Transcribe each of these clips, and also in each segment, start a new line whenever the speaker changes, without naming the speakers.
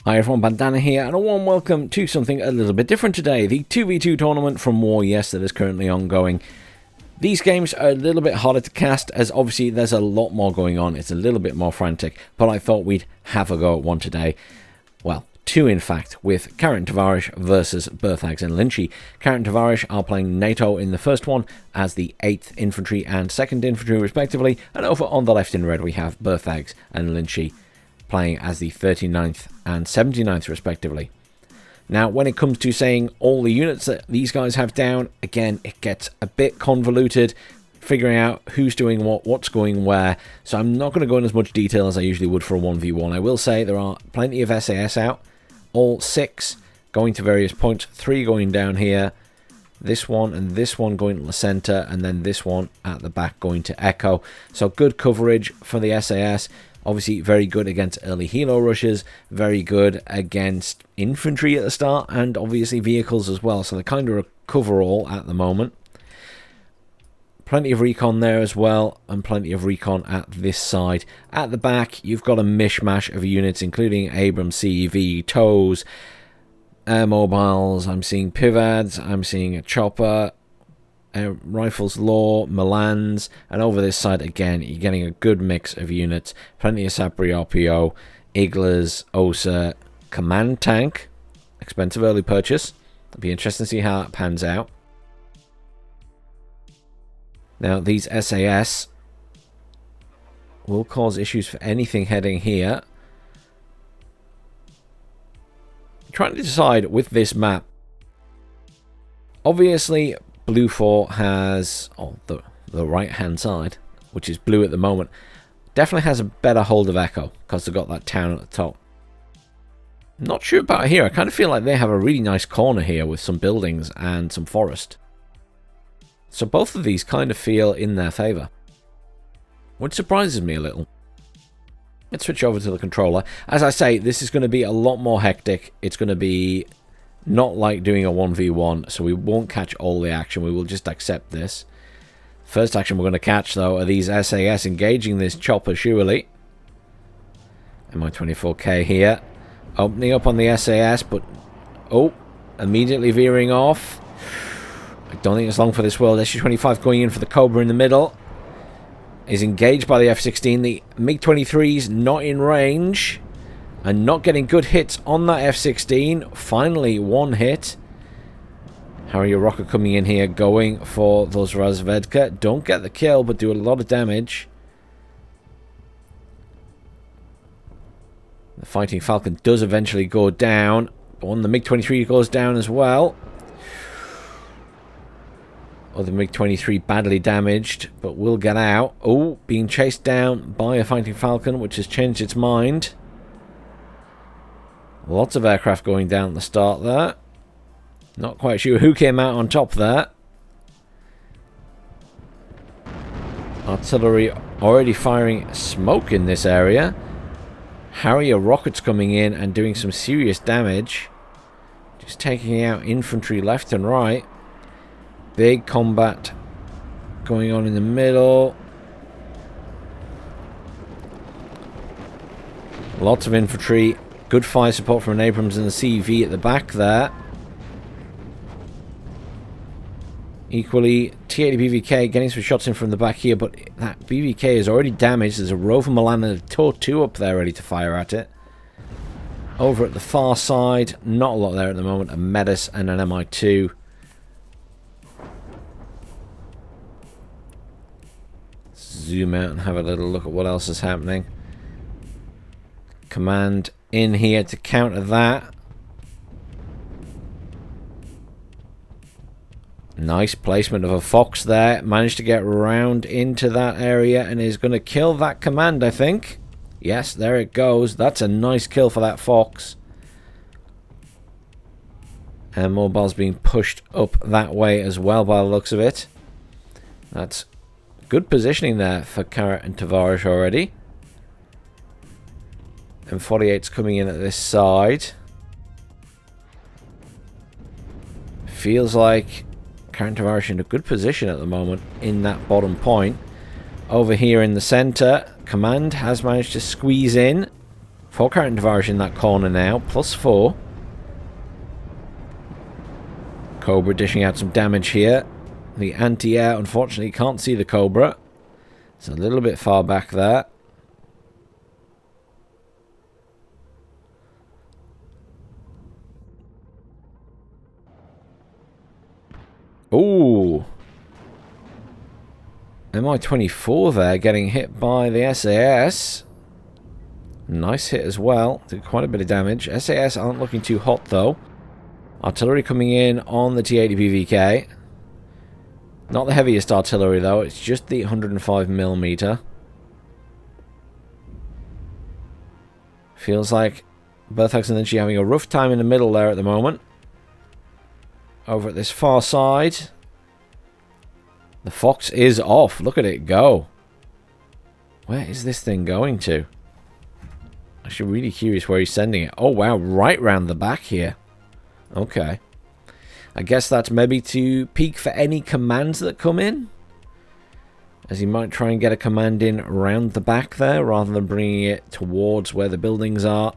Hi everyone, Bandanner here, and a warm welcome to something a little bit different today. The 2v2 tournament from WarYes that is currently ongoing. These games are a little bit harder to cast, as obviously there's a lot more going on. It's a little bit more frantic, but I thought we'd have a go at one today. Well, two in fact, with Karrot and Tovarish versus Berthags and Lynchie. Karrot and Tovarish are playing NATO in the first one as the 8th Infantry and 2nd Infantry respectively, and over on the left in red we have Berthags and Lynchie playing as the 39th and 79th respectively. Now, when it comes to saying all the units that these guys have down, again, it gets a bit convoluted, figuring out who's doing what, what's going where, so I'm not going to go in as much detail as I usually would for a 1v1. I will say there are plenty of SAS out, all 6 going to various points, 3 going down here, this one and this one going to the center, and then this one at the back going to Echo. So good coverage for the SAS. Obviously very good against early helo rushes, very good against infantry at the start, and obviously vehicles as well. So they kind of cover all at the moment. Plenty of recon there as well, and plenty of recon at this side. At the back, you've got a mishmash of units, including Abrams, CV, TOWs, air mobiles. I'm seeing Pivads, I'm seeing a chopper, Rifles Law, Milans, and over this side again you're getting a good mix of units. Plenty of Sapri RPO, Iglas, Osa, Command Tank, expensive early purchase. It'll be interesting to see how that pans out. Now these SAS will cause issues for anything heading here. I'm trying to decide with this map. Obviously Blue 4 has, the right hand side, which is blue at the moment, definitely has a better hold of Echo because they've got that town at the top. Not sure about here. I kind of feel like they have a really nice corner here with some buildings and some forest. So both of these kind of feel in their favor, which surprises me a little. Let's switch over to the controller. As I say, this is going to be a lot more hectic. It's going to be not like doing a 1v1, so we won't catch all the action. We will just accept this. First action we're going to catch, though, are these SAS engaging this chopper, surely. Mi-24K here. Opening up on the SAS, but... oh, immediately veering off. I don't think it's long for this world. SU-25 going in for the Cobra in the middle. Is engaged by the F-16. The MiG-23's not in range. And not getting good hits on that F-16. Finally, one hit. Harrier Rocker coming in here, going for those Razvedka. Don't get the kill, but do a lot of damage. The Fighting Falcon does eventually go down. But when the MiG-23 goes down as well. Oh, the MiG-23 badly damaged, but will get out. Oh, being chased down by a Fighting Falcon, which has changed its mind. Lots of aircraft going down at the start there. Not quite sure who came out on top there. Artillery already firing smoke in this area. Harrier rockets coming in and doing some serious damage. Just taking out infantry left and right. Big combat going on in the middle. Lots of infantry. Good fire support from an Abrams and the CV at the back there. Equally, T-80 BVK getting some shots in from the back here, but that BVK is already damaged. There's a Rover Milan and a TOW-2 up there ready to fire at it. Over at the far side, not a lot there at the moment. A Metis and an Mi-2. Zoom out and have a little look at what else is happening. Command in here to counter that. Nice placement of a Fox there. Managed to get round into that area and is going to kill that command, I think. Yes, there it goes. That's a nice kill for that Fox. And mobile's being pushed up that way as well by the looks of it. That's good positioning there for Karrot and Tovarish already. M48's coming in at this side. Feels like Karrot and Tovarish in a good position at the moment in that bottom point. Over here in the center, Command has managed to squeeze in 4 Karrot and Tovarish in that corner now. +4. Cobra dishing out some damage here. The anti-air, unfortunately, can't see the Cobra. It's a little bit far back there. Ooh. MI-24 there getting hit by the SAS. Nice hit as well. Did quite a bit of damage. SAS aren't looking too hot though. Artillery coming in on the T-80 PVK. Not the heaviest artillery though. It's just the 105mm. Feels like Berthags and Lynchie having a rough time in the middle there at the moment. Over at this far side. The Fox is off. Look at it go. Where is this thing going to? Actually, really curious where he's sending it. Oh, wow. Right round the back here. Okay. I guess that's maybe to peek for any commands that come in. As he might try and get a command in around the back there, rather than bringing it towards where the buildings are.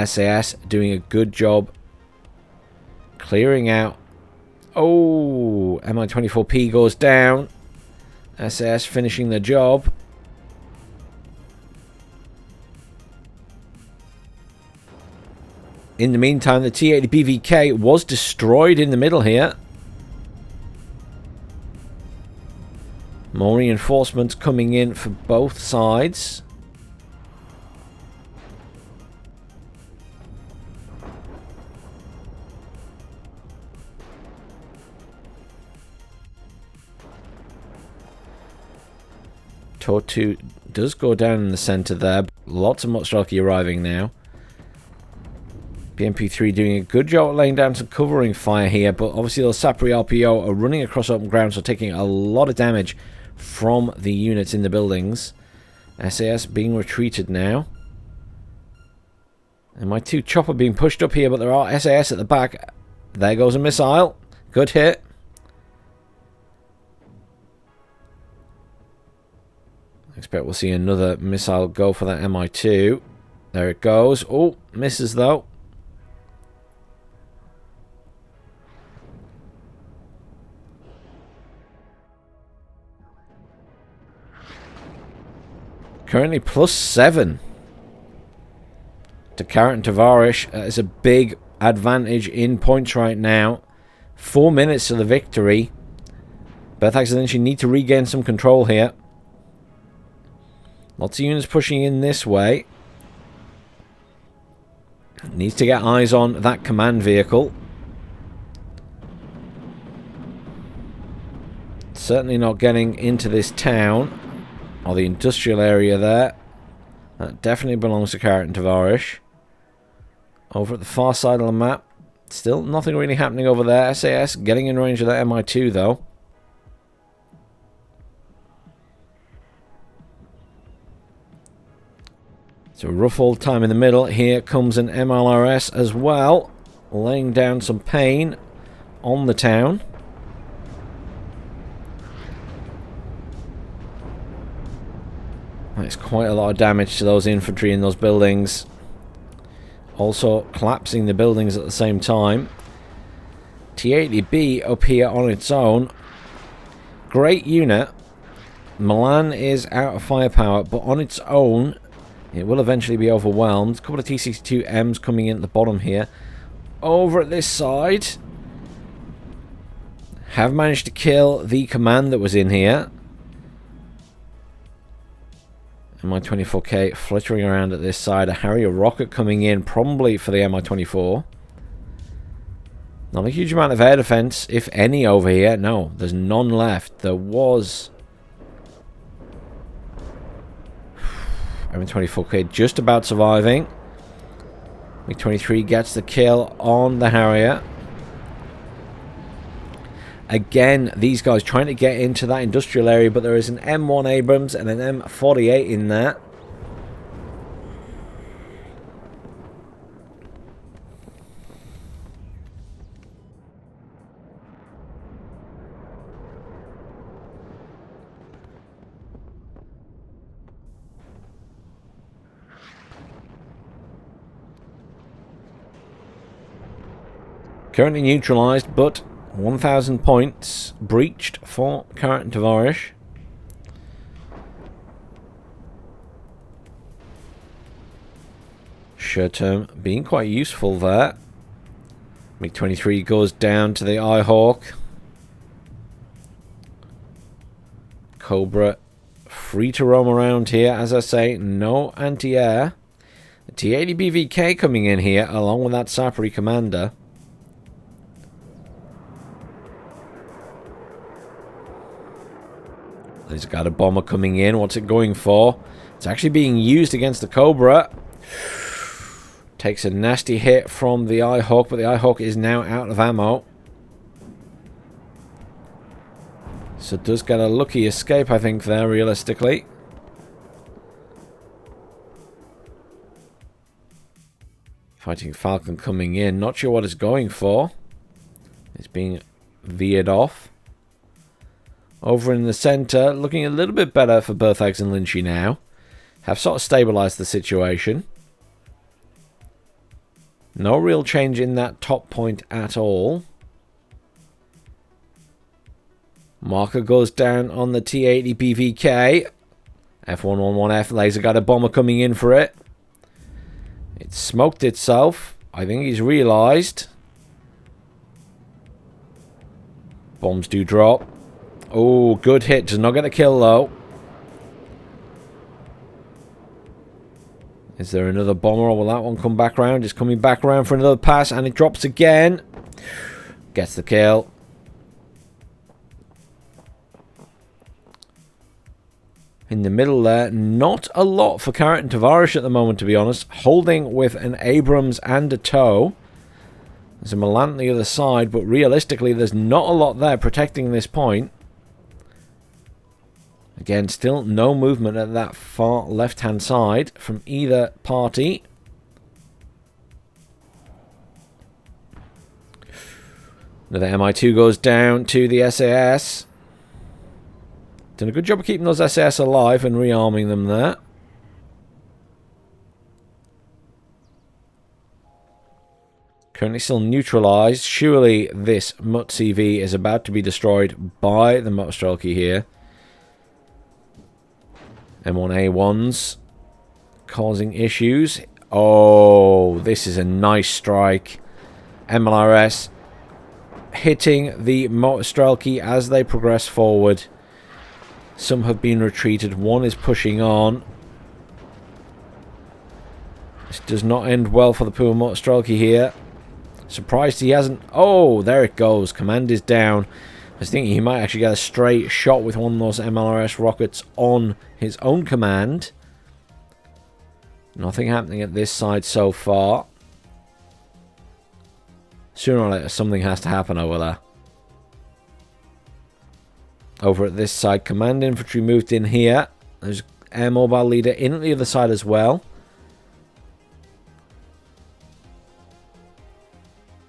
SAS doing a good job clearing out. Oh, MI-24P goes down. SAS finishing the job. In the meantime, the T-80 BVK was destroyed in the middle here. More reinforcements coming in for both sides. Tortu does go down in the center there. Lots of Mostrelki arriving now. BMP3 doing a good job at laying down some covering fire here, but obviously those Sapri RPO are running across open ground, so taking a lot of damage from the units in the buildings. SAS being retreated now. And my 2 chopper being pushed up here, but there are SAS at the back. There goes a missile. Good hit. I expect we'll see another missile go for that MI2. There it goes. Oh, misses though. Currently +7 to Karrot and Tovarish. It's a big advantage in points right now. 4 minutes to the victory. Berthags and Lynchie need to regain some control here. Lots of units pushing in this way. Needs to get eyes on that command vehicle. Certainly not getting into this town. Or the industrial area there. That definitely belongs to Karrot and Tovarish. Over at the far side of the map. Still nothing really happening over there. SAS getting in range of that MI2 though. So rough old time in the middle. Here comes an MLRS as well. Laying down some pain on the town. That's quite a lot of damage to those infantry in those buildings. Also collapsing the buildings at the same time. T-80B up here on its own. Great unit. Milan is out of firepower, but on its own it will eventually be overwhelmed. A couple of T-62Ms coming in at the bottom here. Over at this side. Have managed to kill the command that was in here. MI-24K flittering around at this side. A Harrier rocket coming in, probably for the MI-24. Not a huge amount of air defense, if any, over here. No, there's none left. There was MI-24K just about surviving. MiG-23 gets the kill on the Harrier. Again, these guys trying to get into that industrial area, but there is an M1 Abrams and an M48 in there. Currently neutralized, but 1,000 points breached for Karrot and Tovarish. Short-term being quite useful there. MiG-23 goes down to the Eyehawk. Cobra free to roam around here. As I say, no anti-air. The T-80 BVK coming in here along with that Sapri commander. He's got a bomber coming in. What's it going for? It's actually being used against the Cobra. Takes a nasty hit from the Eyehawk, but the Eyehawk is now out of ammo. So does get a lucky escape, I think, there, realistically. Fighting Falcon coming in. Not sure what it's going for. It's being veered off. Over in the center, looking a little bit better for Berthags and Lynchie now. Have sort of stabilized the situation. No real change in that top point at all. Marker goes down on the T-80 BVK. F111F laser got a bomber coming in for it. It smoked itself. I think he's realized. Bombs do drop. Oh, good hit. Does not get a kill though. Is there another bomber, or will that one come back round? It's coming back around for another pass, and it drops again. Gets the kill. In the middle there, not a lot for Karrot and Tovarish at the moment, to be honest. Holding with an Abrams and a TOW. There's a Milan on the other side, but realistically, there's not a lot there protecting this point. Again, still no movement at that far left-hand side from either party. Another MI2 goes down to the SAS. Done a good job of keeping those SAS alive and rearming them there. Currently still neutralized. Surely this MUT CV is about to be destroyed by the Motostrelki here. M1A1s causing issues. Oh, this is a nice strike. MLRS hitting the Motostrelki as they progress forward. Some have been retreated. One is pushing on. This does not end well for the poor Motostrelki here. Surprised he hasn't... Oh, there it goes. Command is down. I was thinking he might actually get a straight shot with one of those MLRS rockets on his own command. Nothing happening at this side so far. Sooner or later, something has to happen over there. Over at this side, command infantry moved in here. There's air mobile leader in at the other side as well.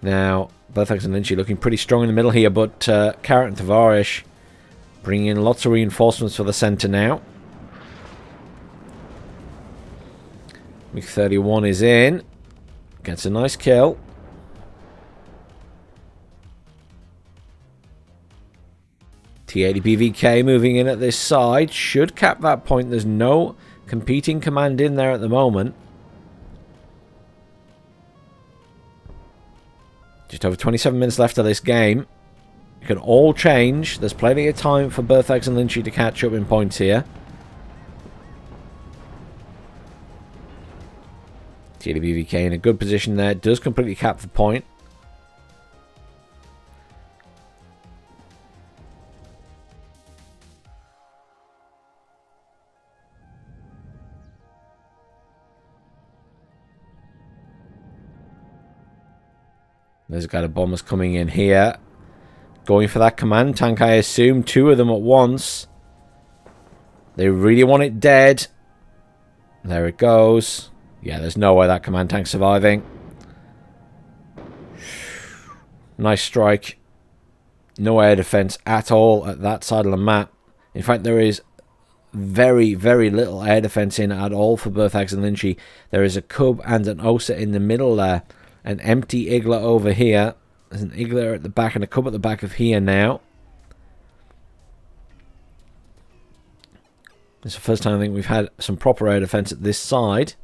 Now, Berthags and Lynchie looking pretty strong in the middle here, but Karrot and Tovarish bringing in lots of reinforcements for the centre now. MiG-31 is in. Gets a nice kill. T-80 BVK moving in at this side. Should cap that point. There's no competing command in there at the moment. Just over 27 minutes left of this game. It can all change. There's plenty of time for Berthags and Lynchie to catch up in points here. T-80 BVK in a good position there. Does completely cap the point. There's a guy of bombers coming in here. Going for that command tank, I assume. Two of them at once. They really want it dead. There it goes. Yeah, there's no way that command tank's surviving. Nice strike. No air defense at all at that side of the map. In fact, there is very, very little air defense in at all for Berthags and Lynchie. There is a Cub and an Osa in the middle there. An empty Igla over here. There's an Igler at the back and a Cub at the back of here now. It's the first time I think we've had some proper air defense at this side.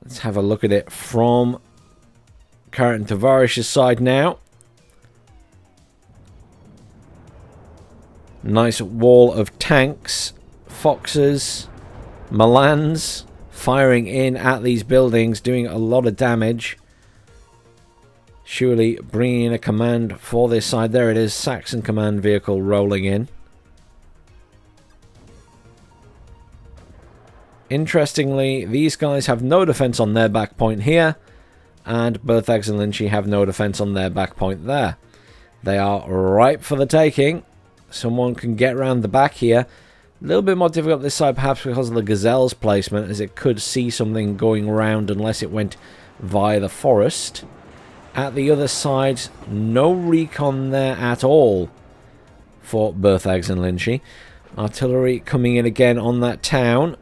Let's have a look at it from Karrot and Tovarish's side now. Nice wall of tanks, foxes, Milans firing in at these buildings, doing a lot of damage. Surely bringing in a command for this side. There it is, Saxon command vehicle rolling in. Interestingly, these guys have no defense on their back point here, and Berthags and Lynchie have no defense on their back point there. They are ripe for the taking. Someone can get around the back here. A little bit more difficult this side, perhaps because of the Gazelle's placement, as it could see something going around unless it went via the forest. At the other side, no recon there at all for Berthags and Lynchie. Artillery coming in again on that town.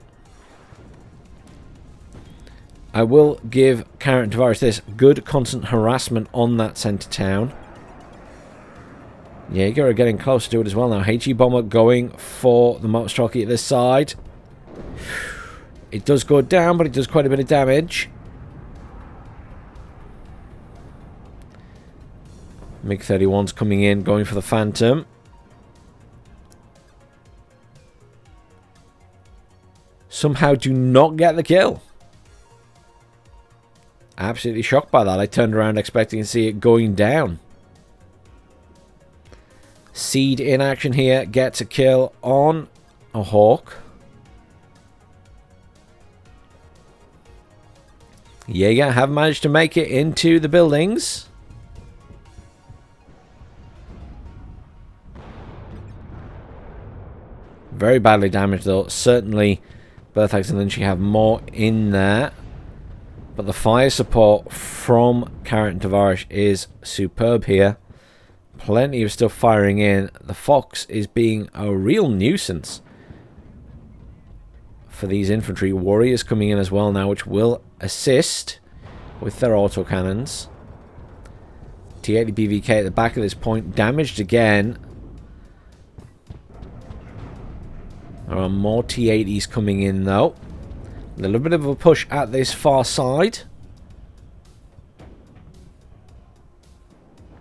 I will give Karrot and Tovarish this. Good constant harassment on that centre town. Jaeger are getting closer to it as well now. HE Bomber going for the Motorstrelky at this side. It does go down, but it does quite a bit of damage. MiG-31's coming in, going for the Phantom. Somehow do not get the kill. Absolutely shocked by that. I turned around expecting to see it going down. Seed in action here. Gets a kill on a Hawk. Jaeger have managed to make it into the buildings. Very badly damaged though. Certainly Berthags and Lynchie have more in there. But the fire support from Karrot and Tovarish is superb here. Plenty of stuff firing in. The Fox is being a real nuisance for these infantry. WarYes coming in as well now, which will assist with their autocannons. T-80 BVK at the back of this point, damaged again. There are more T-80s coming in though. A little bit of a push at this far side.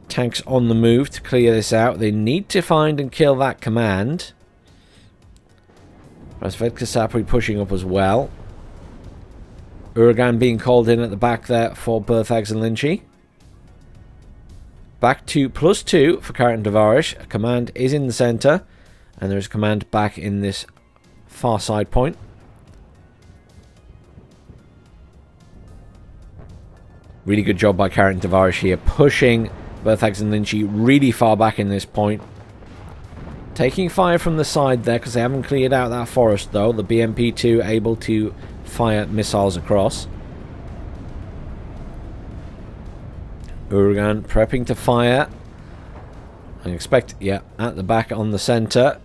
Tanks on the move to clear this out. They need to find and kill that command. Razvedka Sapri pushing up as well. Uragan being called in at the back there for Berthags and Lynchie. Back to +2 for Karrot and Tovarish. A command is in the centre. And there's a command back in this far side point. Really good job by Karrot and Tovarish here, pushing Berthags and Lynchie really far back in this point. Taking fire from the side there because they haven't cleared out that forest though. The BMP-2 able to fire missiles across. Uragan prepping to fire. I expect, yeah, at the back on the centre.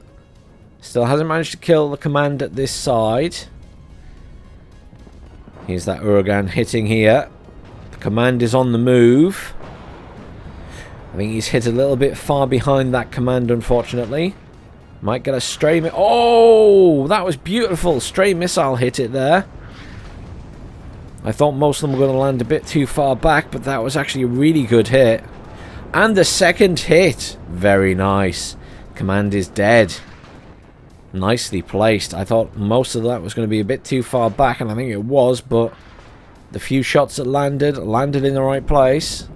Still hasn't managed to kill the command at this side. Here's that Uragan hitting here. Command is on the move. I think he's hit a little bit far behind that command, unfortunately. Might get a stray... Oh! That was beautiful. Stray missile hit it there. I thought most of them were going to land a bit too far back, but that was actually a really good hit. And the second hit. Very nice. Command is dead. Nicely placed. I thought most of that was going to be a bit too far back, and I think it was, but... the few shots that landed in the right place.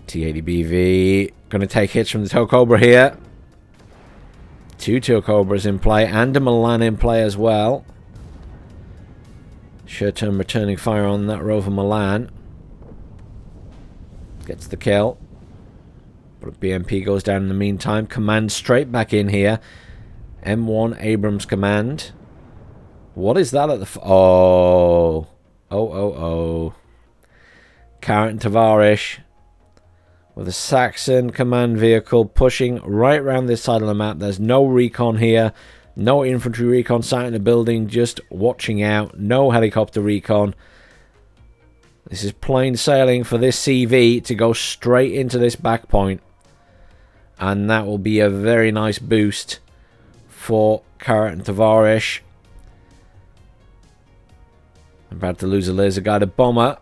T-80 BV going to take hits from the Tokobra here. 2 Tokobras in play and a Milan in play as well. Short-term returning fire on that Rover Milan. Gets the kill. But BMP goes down in the meantime. Command straight back in here. M1 Abrams command. What is that at the... Oh. Karrot and Tovarish with a Saxon command vehicle pushing right around this side of the map. There's no recon here. No infantry recon sat in the building, just watching out. No helicopter recon. This is plain sailing for this CV to go straight into this back point. And that will be a very nice boost for Karrot and Tovarish. About to lose a laser guided bomber.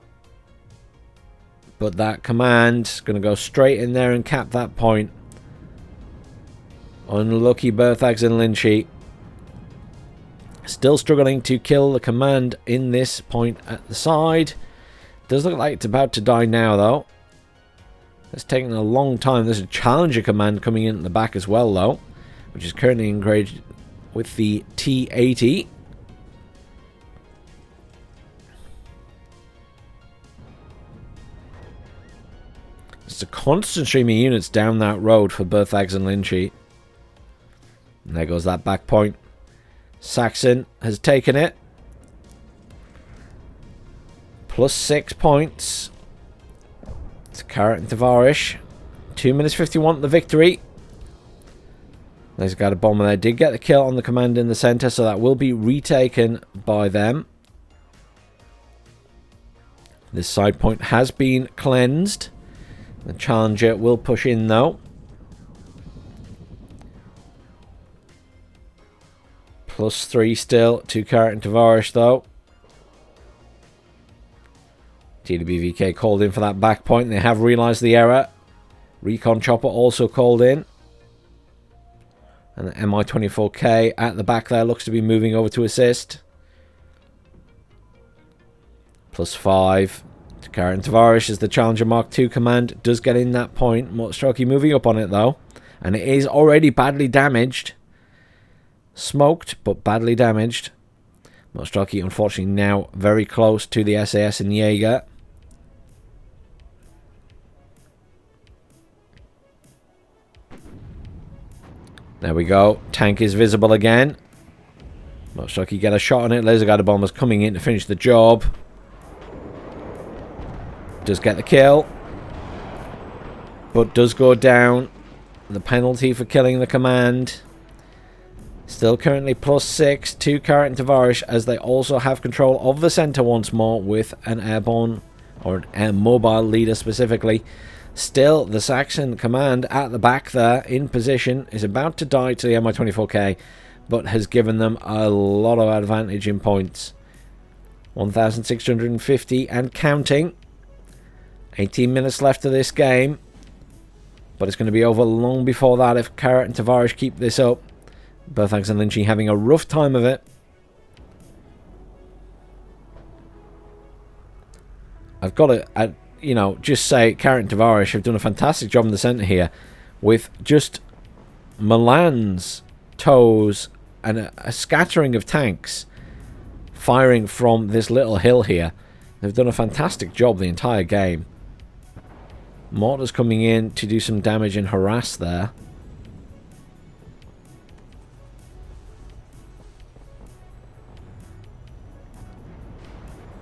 But that command is going to go straight in there and cap that point. Unlucky Berthags and Lynchie. Still struggling to kill the command in this point at the side. Does look like it's about to die now though. It's taken a long time. There's a challenger command coming in at the back as well though, which is currently engaged with the T-80. It's a constant stream of units down that road for Berthags and Lynchie. And there goes that back point. Saxon has taken it. Plus 6 points. It's Karrot and Tovarish. 2 minutes 51 the victory. There's got a bomber there. Did get the kill on the command in the center, so that will be retaken by them. This side point has been cleansed. The challenger will push in though. Plus 3 still to Karrot and Tovarish though. TWBVK called in for that back point. They have realised the error. Recon Chopper also called in. And the MI-24K at the back there looks to be moving over to assist. Plus 5 to Karrot and Tovarish as the Challenger Mark II command does get in that point. Motostrokey moving up on it though. And it is already badly damaged. Smoked, but badly damaged. Motostrokey unfortunately now very close to the SAS and Jaeger. There we go. Tank is visible again. Motostrokey get a shot on it. Laser guided bombers coming in to finish the job. Does get the kill. But does go down. The penalty for killing the command. Still currently plus 6 to Karrot and Tovarish as they also have control of the center once more with an airborne or an air mobile leader specifically. Still, the Saxon command at the back there in position is about to die to the Mi-24K, but has given them a lot of advantage in points. 1,650 and counting. 18 minutes left of this game, but it's going to be over long before that if Karrot and Tovarish keep this up. Berthags and Lynchie having a rough time of it. I've got to, you know, just say Karrot and Tovarish have done a fantastic job in the centre here with just Milans, toes, and a scattering of tanks firing from this little hill here. They've done a fantastic job the entire game. Mortars coming in to do some damage and harass there.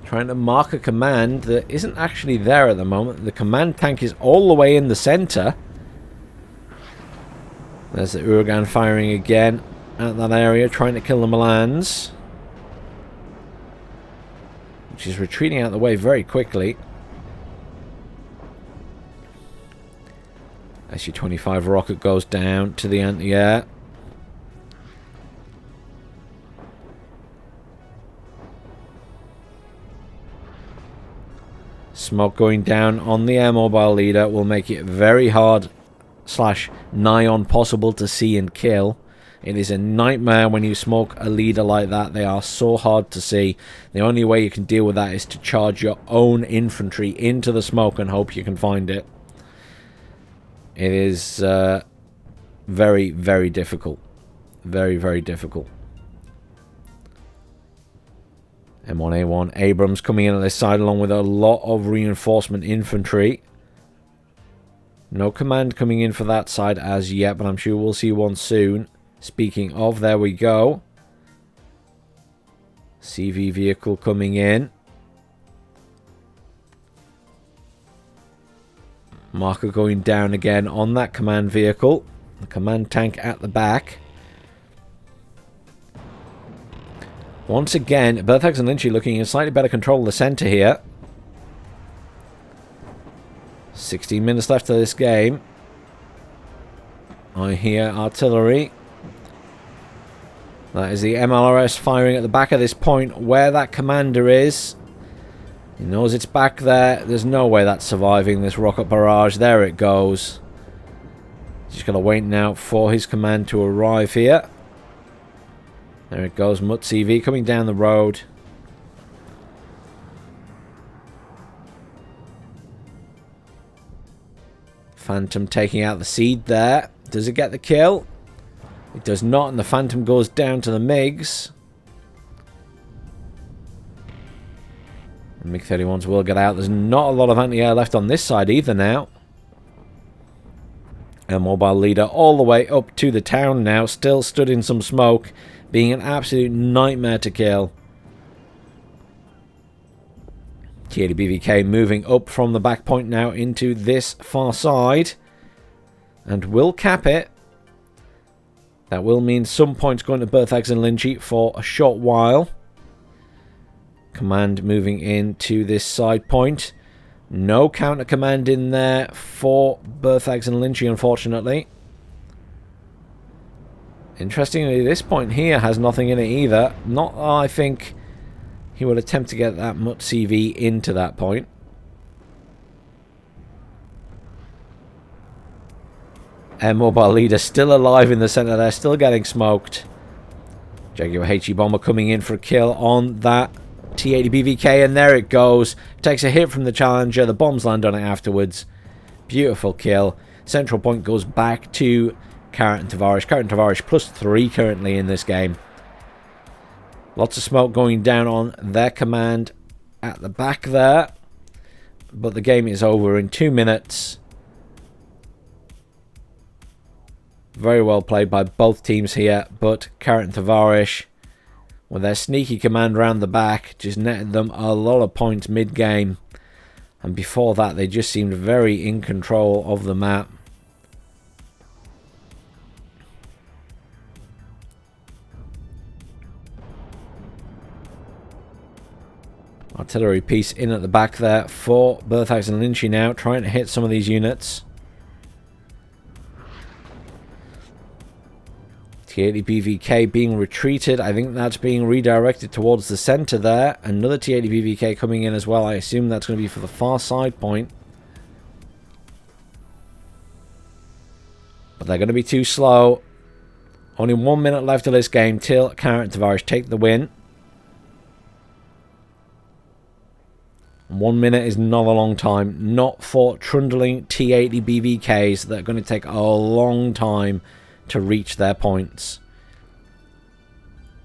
Trying to mark a command that isn't actually there at the moment. The command tank is all the way in the center. There's the Uragan firing again at that area, trying to kill the Milans. Which is retreating out of the way very quickly. SU-25 rocket goes down to the anti-air. Smoke going down on the air mobile leader will make it very hard / nigh on possible to see and kill. It is a nightmare when you smoke a leader like that. They are so hard to see. The only way you can deal with that is to charge your own infantry into the smoke and hope you can find it. It is very, very difficult. Very, very difficult. M1A1 Abrams coming in on this side along with a lot of reinforcement infantry. No command coming in for that side as yet, but I'm sure we'll see one soon. Speaking of, there we go. CV vehicle coming in. Marker going down again on that command vehicle. The command tank at the back. Once again, Berthags and Lynchie looking in slightly better control of the center here. 16 minutes left of this game. I hear artillery. That is the MLRS firing at the back of this point where that commander is. He knows it's back there. There's no way that's surviving this rocket barrage. There it goes. Just got to wait now for his command to arrive here. There it goes. Mutt CV coming down the road. Phantom taking out the seed there. Does it get the kill? It does not, and the Phantom goes down to the MiGs. The MiG-31s will get out. There's not a lot of anti-air left on this side either now. A mobile leader all the way up to the town now, still stood in some smoke, being an absolute nightmare to kill. T80BVK moving up from the back point now into this far side. And will cap it. That will mean some points going to Berthags and Lynchie for a short while. Command moving into this side point. No counter command in there for Berthags and Lynchie, unfortunately. Interestingly, this point here has nothing in it either. Not, I think, he will attempt to get that Mutt CV into that point. Air mobile leader still alive in the center there, still getting smoked. Jaguar HE bomber coming in for a kill on that T80BVK, and there it goes. Takes a hit from the Challenger. The bombs land on it afterwards. Beautiful kill. Central point goes back to Karrot and Tovarish. Karrot and Tovarish +3 currently in this game. Lots of smoke going down on their command at the back there. But the game is over in 2 minutes. Very well played by both teams here, but Karrot and Tovarish, with their sneaky command round the back, just netted them a lot of points mid-game. And before that, they just seemed very in control of the map. Artillery piece in at the back there for Berthags and Lynchie now, trying to hit some of these units. T80BVK being retreated. I think that's being redirected towards the center there. Another T80BVK coming in as well. I assume that's going to be for the far side point. But they're going to be too slow. Only 1 minute left of this game till Karrot and Tovarish take the win. 1 minute is not a long time. Not for trundling T80BVKs that are going to take a long time to reach their points.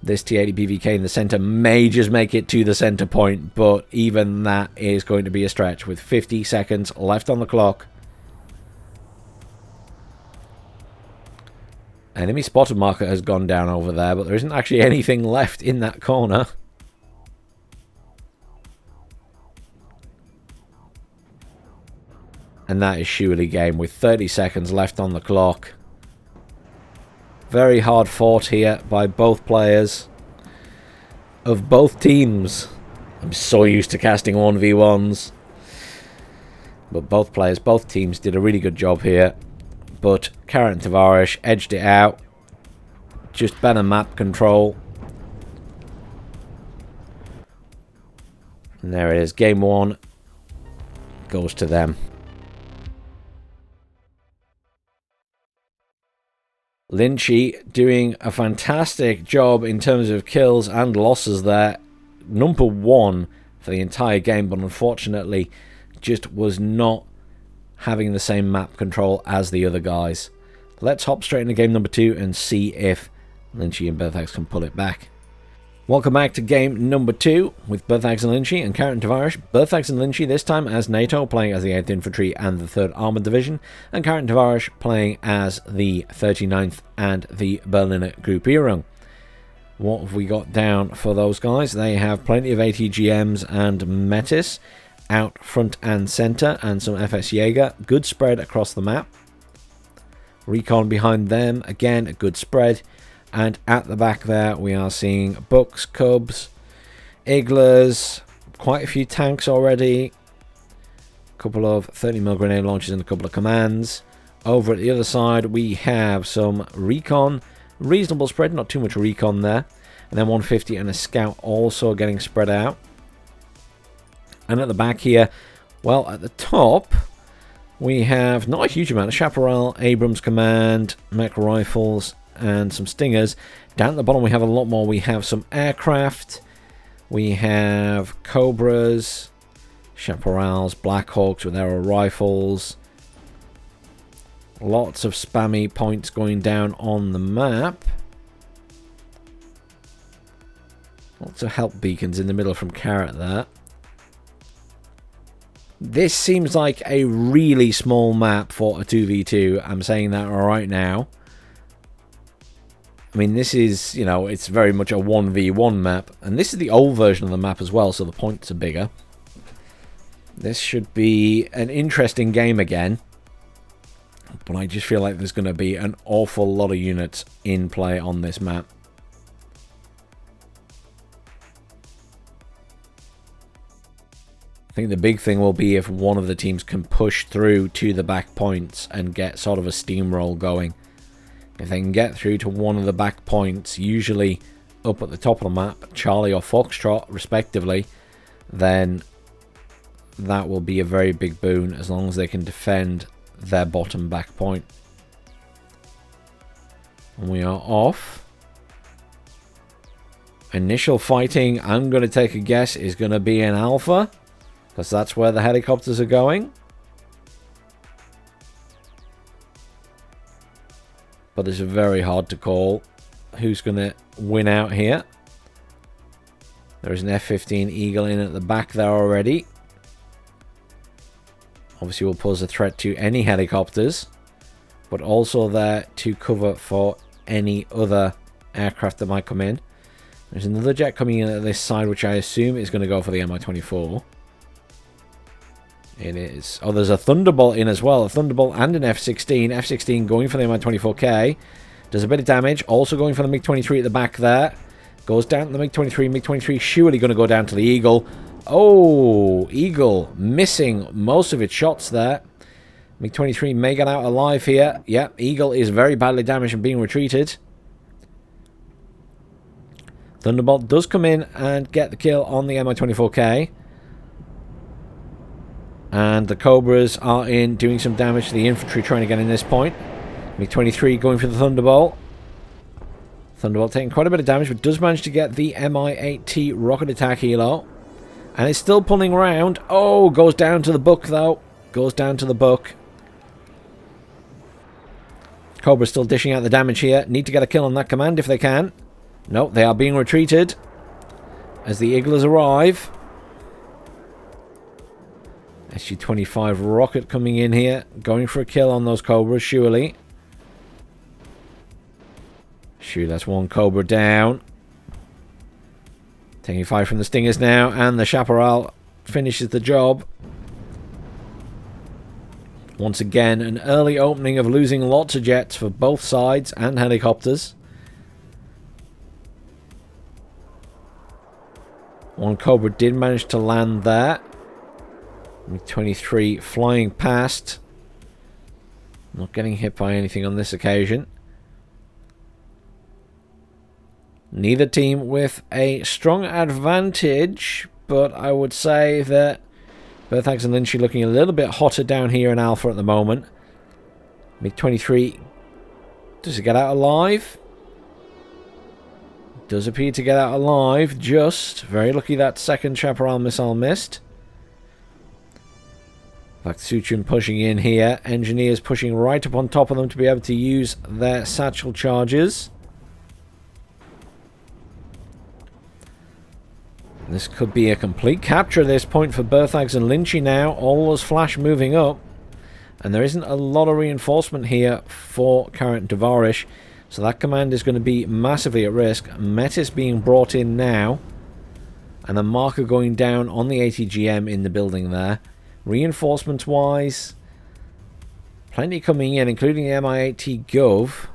This T80BVK in the center may just make it to the center point, but even that is going to be a stretch with 50 seconds left on the clock. Enemy spotted marker has gone down over there, but there isn't actually anything left in that corner. And that is surely game with 30 seconds left on the clock. Very hard fought here by both players of both teams. I'm so used to casting 1v1s. But both players, both teams did a really good job here. But Karrot and Tovarish edged it out. Just better map control. And there it is. Game 1 goes to them. Lynchie doing a fantastic job in terms of kills and losses there. Number 1 for the entire game, but unfortunately just was not having the same map control as the other guys. Let's hop straight into game number 2 and see if Lynchie and Berthags can pull it back. Welcome back to game number 2 with Berthags and Lynchie and Karrot and Tovarish. Berthags and Lynchie this time as NATO, playing as the 8th Infantry and the 3rd Armoured Division, and Karrot and Tovarish playing as the 39th and the Berliner Gruppierung. What have we got down for those guys? They have plenty of ATGMs and Metis out front and centre, and some FS Jaeger. Good spread across the map. Recon behind them, again a good spread. And at the back there, we are seeing Bucks, Cubs, Iglas, quite a few tanks already. A couple of 30mm grenade launchers and a couple of commands. Over at the other side, we have some recon. Reasonable spread, not too much recon there. And then 150 and a scout also getting spread out. And at the back here, well, at the top, we have not a huge amount of Chaparral, Abrams Command, mech rifles, and some Stingers. Down at the bottom, we have a lot more. We have some aircraft. We have Cobras, Chaparrals, Blackhawks with arrow rifles. Lots of spammy points going down on the map. Lots of help beacons in the middle from Karrot there. This seems like a really small map for a 2v2. I'm saying that right now. I mean, this is, you know, it's very much a 1v1 map. And this is the old version of the map as well, so the points are bigger. This should be an interesting game again. But I just feel like there's going to be an awful lot of units in play on this map. I think the big thing will be if one of the teams can push through to the back points and get sort of a steamroll going. If they can get through to one of the back points, usually up at the top of the map, Charlie or Foxtrot respectively, then that will be a very big boon as long as they can defend their bottom back point. And we are off. Initial fighting, I'm going to take a guess, is going to be in Alpha, because that's where the helicopters are going. But it's very hard to call who's going to win out here. There is an F-15 Eagle in at the back there already. Obviously will pose a threat to any helicopters, but also there to cover for any other aircraft that might come in. There's another jet coming in at this side, which I assume is going to go for the Mi-24. It is. Oh, there's a Thunderbolt in as well. A Thunderbolt and an F-16. F-16 going for the Mi-24K. Does a bit of damage. Also going for the MiG-23 at the back there. Goes down to the MiG-23. MiG-23 surely going to go down to the Eagle. Oh, Eagle missing most of its shots there. MiG-23 may get out alive here. Yep, Eagle is very badly damaged and being retreated. Thunderbolt does come in and get the kill on the Mi-24K. And the Cobras are in doing some damage to the infantry trying to get in this point. MiG-23 going for the Thunderbolt. Thunderbolt taking quite a bit of damage, but does manage to get the Mi-8T rocket attack helo. And it's still pulling around. Oh, goes down to the book, though. Goes down to the book. Cobra's still dishing out the damage here. Need to get a kill on that command if they can. No, they are being retreated as the Eaglers arrive. SG-25 rocket coming in here. Going for a kill on those Cobras, surely. Shoot, that's one Cobra down. Taking fire from the Stingers now, and the Chaparral finishes the job. Once again, an early opening of losing lots of jets for both sides and helicopters. One Cobra did manage to land there. MiG-23 flying past. Not getting hit by anything on this occasion. Neither team with a strong advantage, but I would say that Berthags and Lynchie looking a little bit hotter down here in Alpha at the moment. MiG-23, does it get out alive? Does appear to get out alive, just. Very lucky that second Chaparral missile missed. Vaksuchun pushing in here. Engineers pushing right up on top of them to be able to use their satchel charges. This could be a complete capture at this point for Berthags and Lynchie now. All those flash moving up. And there isn't a lot of reinforcement here for Karrot and Tovarish. So that command is going to be massively at risk. Metis being brought in now. And the marker going down on the ATGM in the building there. Reinforcements wise, plenty coming in, including the Mi-8T Gov.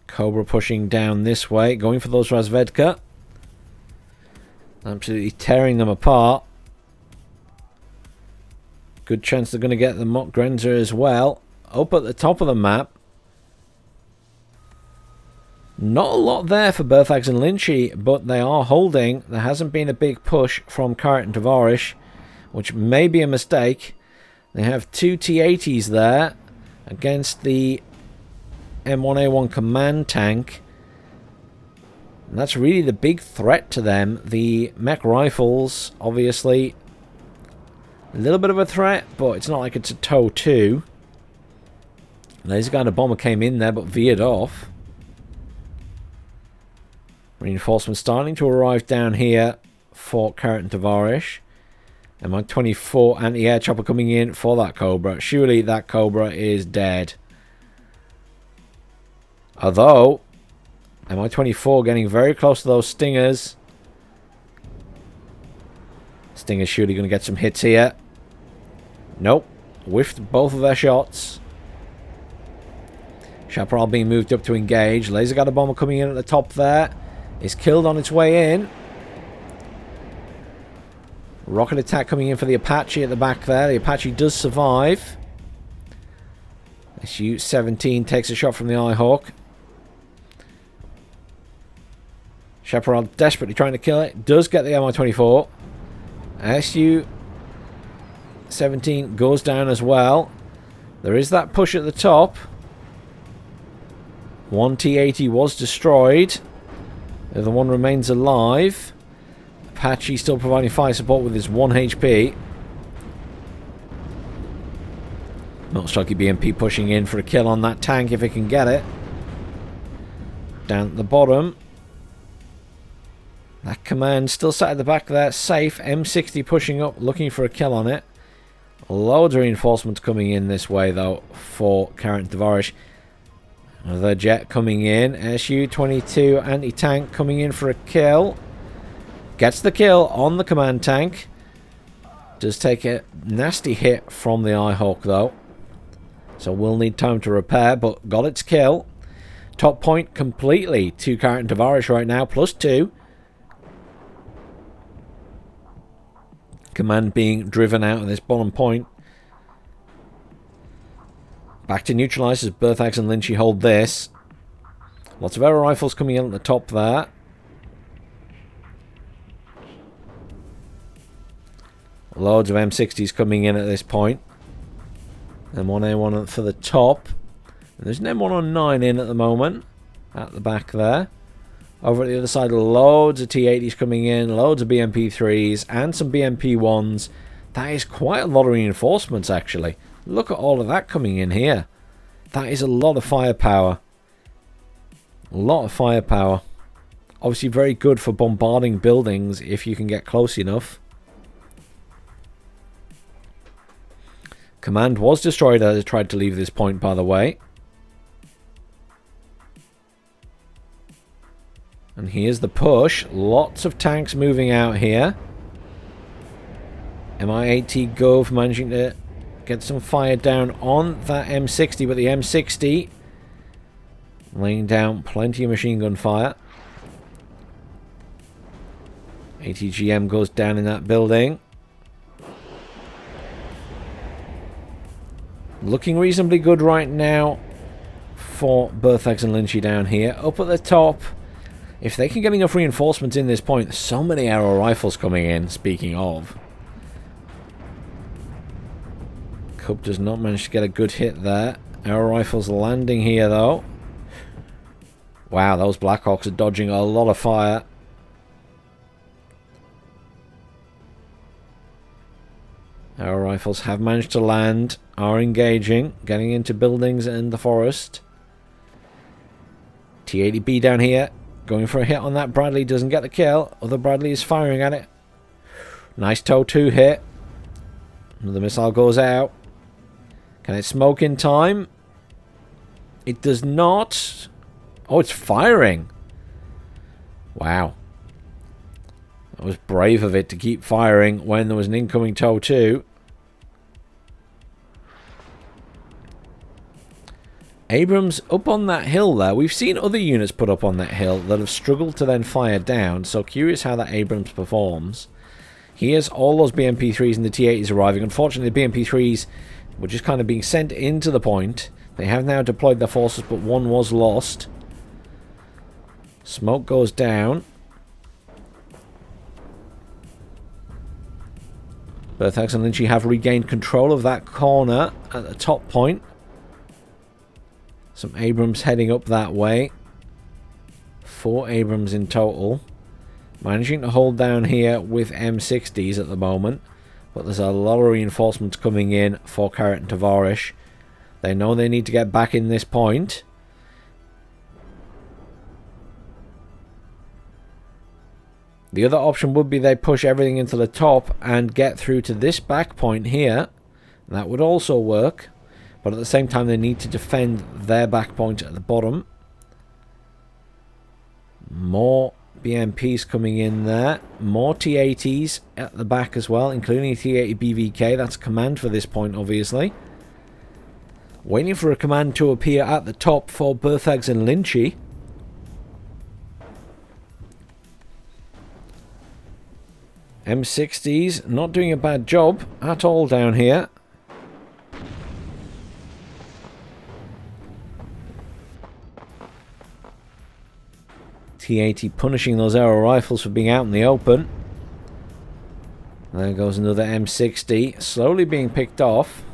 Cobra pushing down this way, going for those Razvedka. Absolutely tearing them apart. Good chance they're going to get the Mock Grenzer as well. Up at the top of the map. Not a lot there for Berthags and Lynchie, but they are holding. There hasn't been a big push from Karrot and Tovarish, which may be a mistake. They have two T-80s there against the M1A1 command tank. And that's really the big threat to them. The mech rifles, obviously, a little bit of a threat, but it's not like it's a TOW 2. Laser Guided Bomber came in there, but veered off. Reinforcements starting to arrive down here for Karrot and Tovarish. MI-24 anti-air chopper coming in for that Cobra. Surely that Cobra is dead. Although, MI-24 getting very close to those Stingers. Stinger's surely going to get some hits here. Nope. Whiffed both of their shots. Chaparral being moved up to engage. Laser Guided Bomber coming in at the top there. Is killed on its way in. Rocket attack coming in for the Apache at the back there. The Apache does survive. SU-17 takes a shot from the Eyehawk. Chaparral desperately trying to kill it. Does get the Mi-24. SU-17 goes down as well. There is that push at the top. One T-80 was destroyed. The other one remains alive. Apache still providing fire support with his 1 HP. Most likely BMP pushing in for a kill on that tank if it can get it. Down at the bottom. That command still sat at the back there, safe. M60 pushing up, looking for a kill on it. Loads of reinforcements coming in this way, though, for Karrot and Tovarish. Another jet coming in. SU-22 anti-tank coming in for a kill. Gets the kill on the command tank. Does take a nasty hit from the Eyehawk, though. So will need time to repair, but got its kill. Top point completely to Karrot and Tovarish right now, +2. Command being driven out of this bottom point. Back to neutralize as Berthags and Lynchie hold this. Lots of air rifles coming in at the top there. Loads of M60s coming in at this point. M1A1 for the top. And there's an M109 in at the moment. At the back there. Over at the other side, loads of T-80s coming in. Loads of BMP-3s and some BMP-1s. That is quite a lot of reinforcements, actually. Look at all of that coming in here. That is a lot of firepower. A lot of firepower. Obviously very good for bombarding buildings if you can get close enough. Command was destroyed as it tried to leave this point, by the way. And here's the push. Lots of tanks moving out here. Mi-80 Gove managing to get some fire down on that M60, but the M60 laying down plenty of machine gun fire. ATGM goes down in that building. Looking reasonably good right now for Berthags and Lynchie down here. Up at the top, if they can get enough reinforcements in this point, so many arrow rifles coming in, speaking of. Cub does not manage to get a good hit there. Arrow rifles landing here, though. Wow, those Blackhawks are dodging a lot of fire. Arrow rifles have managed to land, are engaging, getting into buildings and the forest. T-80B down here, going for a hit on that Bradley, doesn't get the kill. Other Bradley is firing at it. Nice TOW 2 hit. Another missile goes out. Can it smoke in time? It does not. Oh, it's firing. Wow. That was brave of it to keep firing when there was an incoming TOW 2. Abrams up on that hill there. We've seen other units put up on that hill that have struggled to then fire down. So curious how that Abrams performs. Here's all those BMP3s and the T-80s arriving. Unfortunately, the BMP3s were just kind of being sent into the point. They have now deployed their forces, but one was lost. Smoke goes down. Berthags and Lynchie have regained control of that corner at the top point. Some Abrams heading up that way. 4 Abrams in total. Managing to hold down here with M60s at the moment. But there's a lot of reinforcements coming in for Karrot and Tovarish. They know they need to get back in this point. The other option would be they push everything into the top and get through to this back point here. That would also work. But at the same time, they need to defend their back point at the bottom. More BMPs coming in there. More T-80s at the back as well, including a T-80 BVK. That's command for this point, obviously. Waiting for a command to appear at the top for Berthags and Lynchie. M60s not doing a bad job at all down here. T-80 punishing those arrow rifles for being out in the open. There goes another M60, slowly being picked off.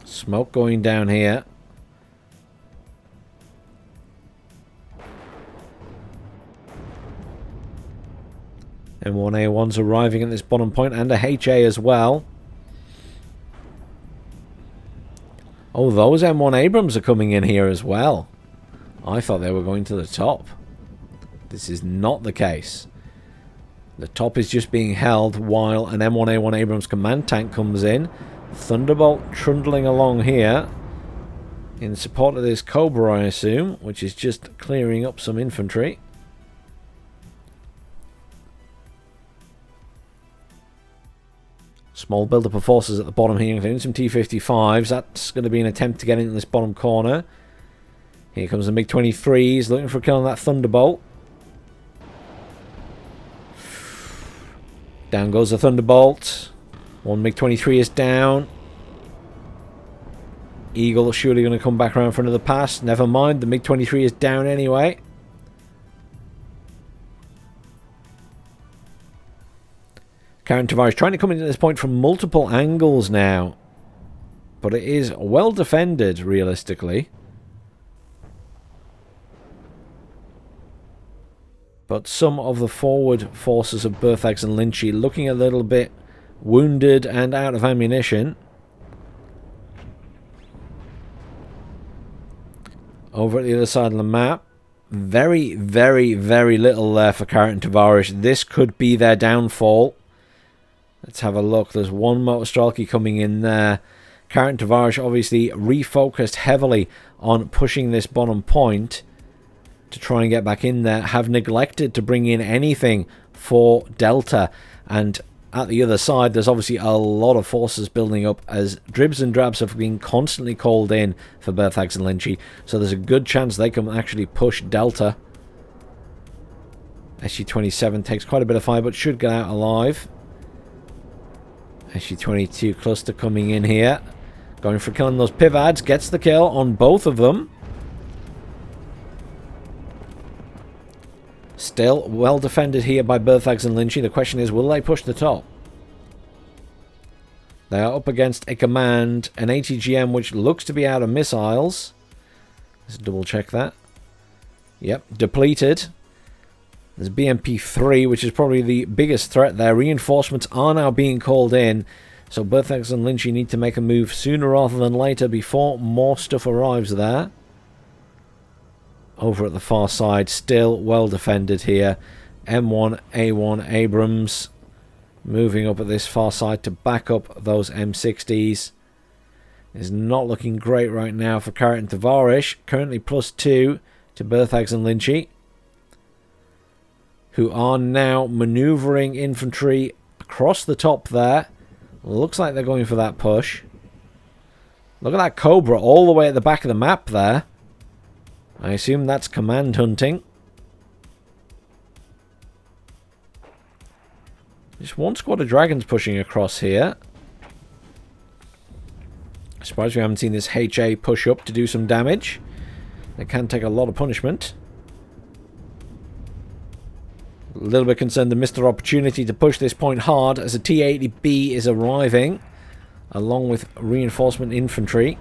Smoke going down here. M1A1's arriving at this bottom point, and a HA as well. Oh, those M1 Abrams are coming in here as well. I thought they were going to the top. This is not the case. The top is just being held while an M1A1 Abrams command tank comes in. Thunderbolt trundling along here in support of this Cobra, I assume, which is just clearing up some infantry. Small build-up of forces at the bottom here, including some T-55s. That's going to be an attempt to get into this bottom corner. Here comes the MiG-23s, looking for a kill on that Thunderbolt. Down goes the Thunderbolt. One MiG-23 is down. Eagle surely going to come back around for another pass. Never mind, the MiG-23 is down anyway. Karrot and Tovarish trying to come into this point from multiple angles now. But it is well defended, realistically. But some of the forward forces of Berthags and Lynchie looking a little bit wounded and out of ammunition. Over at the other side of the map. Very, very, very little there for Karrot and Tovarish. This could be their downfall. Let's have a look. There's one Motostrelki coming in there. Karrot and Tovarish obviously refocused heavily on pushing this bottom point to try and get back in there. Have neglected to bring in anything for Delta. And at the other side, there's obviously a lot of forces building up as dribs and drabs have been constantly called in for Berthags and Lynchie. So there's a good chance they can actually push Delta. SG-27 takes quite a bit of fire, but should get out alive. SG-22 cluster coming in here. Going for killing those pivads. Gets the kill on both of them. Still well defended here by Berthags and Lynchie. The question is, will they push the top? They are up against a command, an ATGM, which looks to be out of missiles. Let's double check that. Yep, depleted. There's BMP-3, which is probably the biggest threat there. Reinforcements are now being called in. So Berthags and Lynchie need to make a move sooner rather than later before more stuff arrives there. Over at the far side, still well defended here. M1A1 Abrams moving up at this far side to back up those M60s. Is not looking great right now for Karrot and Tovarish. Currently +2 to Berthags and Lynchie, who are now maneuvering infantry across the top there. Looks like they're going for that push. Look at that Cobra all the way at the back of the map there. I assume that's command hunting. Just one squad of dragons pushing across here. I'm surprised we haven't seen this HA push up to do some damage. They can take a lot of punishment. A little bit concerned they missed their opportunity to push this point hard as a T-80B is arriving, along with reinforcement infantry.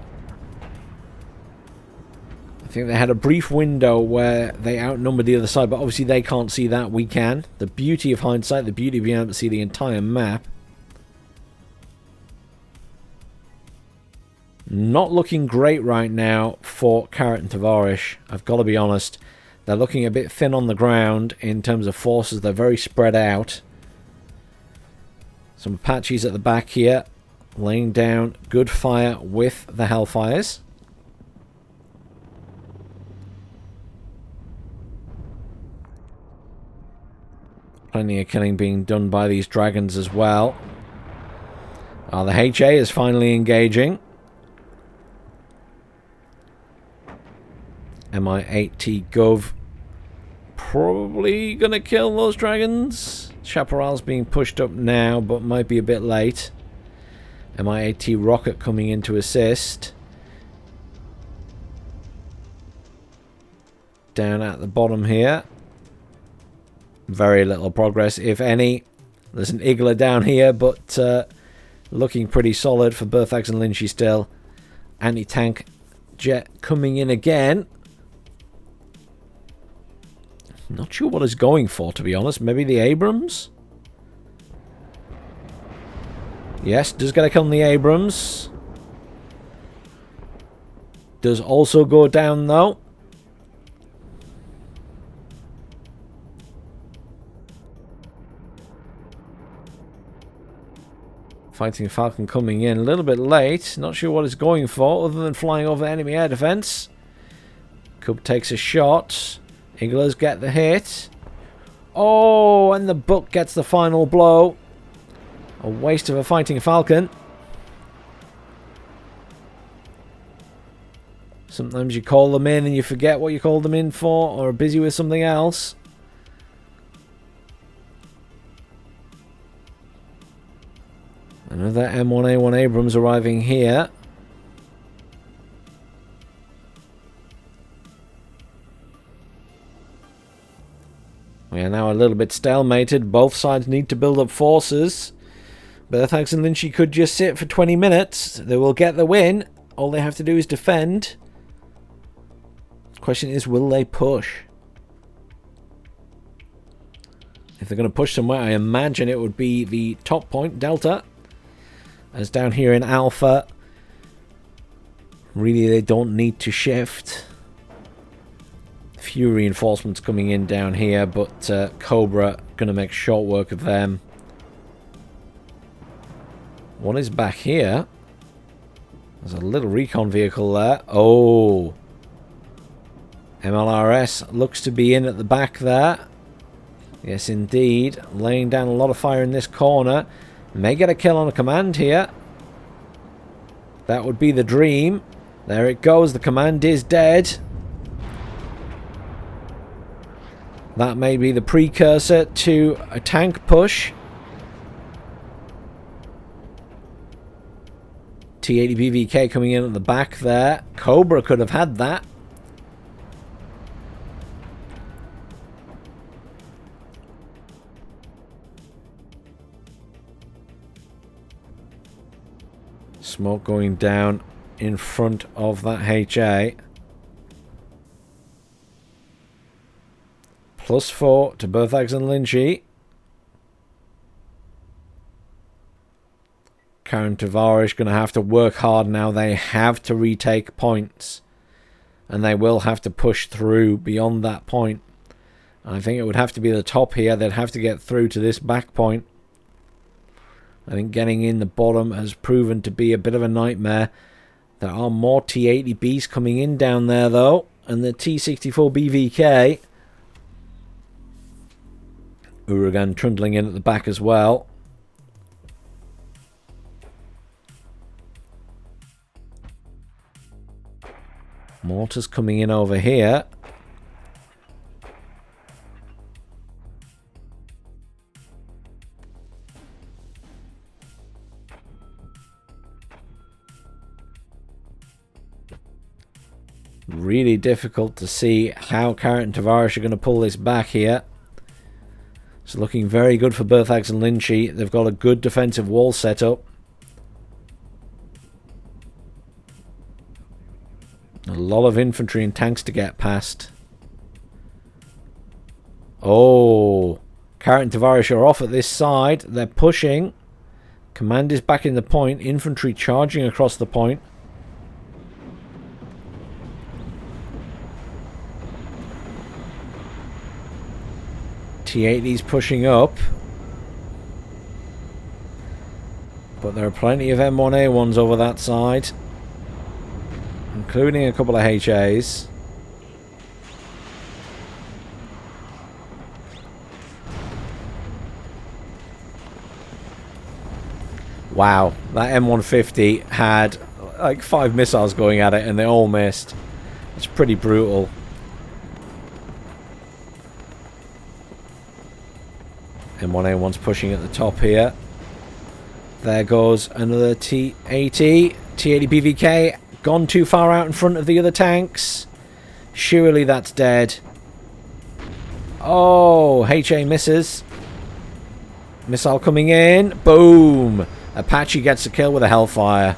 I think they had a brief window where they outnumbered the other side, but obviously they can't see that. We can. The beauty of hindsight, the beauty of being able to see the entire map. Not looking great right now for Karrot and Tovarish. I've got to be honest. They're looking a bit thin on the ground in terms of forces. They're very spread out. Some Apaches at the back here, laying down good fire with the Hellfires. Plenty of killing being done by these dragons as well. The HA is finally engaging. MI8T Gov probably gonna kill those dragons. Chaparral's being pushed up now, but might be a bit late. MI8T Rocket coming in to assist. Down at the bottom here. Very little progress, if any. There's an Igler down here, but looking pretty solid for Berthags and Lynchie still. Anti-tank jet coming in again. Not sure what it's going for, to be honest. Maybe the Abrams? Yes, does get a kill on the Abrams. Does also go down, though. Fighting Falcon coming in a little bit late. Not sure what it's going for, other than flying over enemy air defense. Cub takes a shot. Iglers get the hit. Oh, and the Buck gets the final blow. A waste of a Fighting Falcon. Sometimes you call them in and you forget what you called them in for, or are busy with something else. Another M1A1 Abrams arriving here. We are now a little bit stalemated. Both sides need to build up forces. Berthags and Lynchie could just sit for 20 minutes. They will get the win. All they have to do is defend. The question is, will they push? If they're going to push somewhere, I imagine it would be the top point, Delta. As down here in Alpha, really they don't need to shift. Few reinforcements coming in down here, but Cobra going to make short work of them. One is back here. There's a little recon vehicle there. Oh. MLRS looks to be in at the back there. Yes, indeed. Laying down a lot of fire in this corner. May get a kill on a command here. That would be the dream. There it goes. The command is dead. That may be the precursor to a tank push. T-80 BVK coming in at the back there. Cobra could have had that. Smoke going down in front of that HA. +4 to Berthags and Lynchie. Karrot and Tovarish going to have to work hard now. They have to retake points. And they will have to push through beyond that point. I think it would have to be the top here. They'd have to get through to this back point. I think getting in the bottom has proven to be a bit of a nightmare. There are more T-80Bs coming in down there, though. And the T-64 BVK. Uragan trundling in at the back as well. Mortars coming in over here. Really difficult to see how Karrot and Tovarish are going to pull this back here. It's looking very good for Berthags and Lynchie. They've got a good defensive wall set up. A lot of infantry and tanks to get past. Oh, Karrot and Tovarish are off at this side. They're pushing. Command is back in the point. Infantry charging across the point. T80's pushing up. But there are plenty of M1A1s over that side, including a couple of HAs. Wow, that M150 had like 5 missiles going at it and they all missed. It's pretty brutal. M1A1's pushing at the top here. There goes another T80. T80 BVK gone too far out in front of the other tanks. Surely that's dead. Oh, HA misses. Missile coming in. Boom. Apache gets a kill with a Hellfire.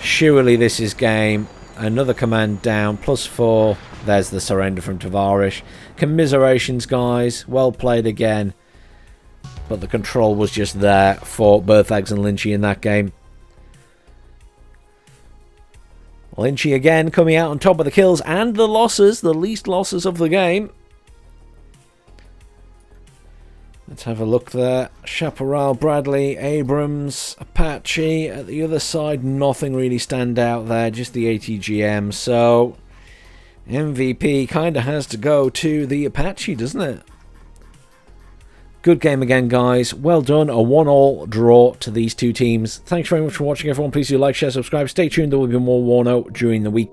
Surely this is game. Another command down. +4. There's the surrender from Tovarish. Commiserations, guys. Well played again. But the control was just there for Berthags and Lynchie in that game. Lynchie again coming out on top of the kills and the losses. The least losses of the game. Let's have a look there. Chaparral, Bradley, Abrams, Apache. At the other side, nothing really stand out there. Just the ATGM. So MVP kind of has to go to the Apache, doesn't it? Good game again, guys. Well done. A 1-1 draw to these two teams. Thanks very much for watching, everyone. Please do like, share, subscribe. Stay tuned. There will be more War Note during the week.